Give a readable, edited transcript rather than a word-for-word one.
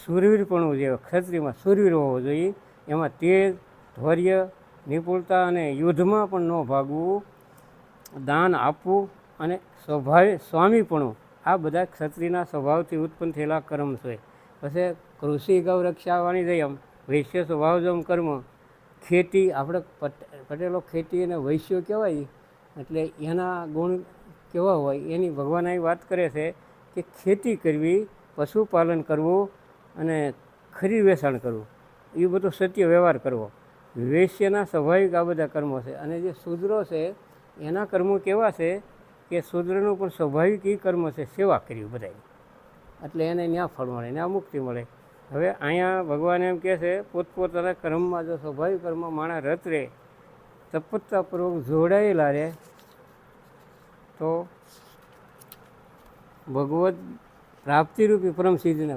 શૂરવીરપણું જે ક્ષત્રિયમાં શૂરવીર હોવો જોઈએ, એમાં તેજ, ધૈર્ય, નિપુણતા અને યુદ્ધમાં પણ ન ભાગવું, દાન આપવું અને સ્વામીપણું, આ બધા ક્ષત્રિયના સ્વભાવથી ઉત્પન્ન થયેલા કર્મ છે. પછી કૃષિ ગૌ રક્ષા વાણી એમ વૈશ્ય સ્વભાવજમ કર્મ, ખેતી આપણે પટેલો ખેતી અને વૈશ્યો કહેવાય, એટલે એના ગુણ કેવા હોય એની ભગવાન અહીં વાત કરે છે કે ખેતી કરવી, પશુપાલન કરવું અને ખરીદ વેચાણ કરવું, એ બધો સત્ય વ્યવહાર કરવો. વૈશ્યના સ્વાભાવિક આ બધા કર્મો છે. અને જે શૂદ્રો છે એના કર્મો કેવા છે કે શૂદ્રનું પણ સ્વાભાવિક એ કર્મ છે સેવા કરવી બધાય, એટલે એને ન્યા ફળ મળે, ન્યા મુક્તિ મળે. હવે અહીંયા ભગવાન એમ કહે છે પોતપોતાના કર્મમાં જો સ્વાભાવિક કર્મમાં માણસ રત રહે, તપસ્યાપૂર્વક જોડાયેલા રહે, તો ભગવત પ્રાપ્તિરૂપી પરમ સિદ્ધિને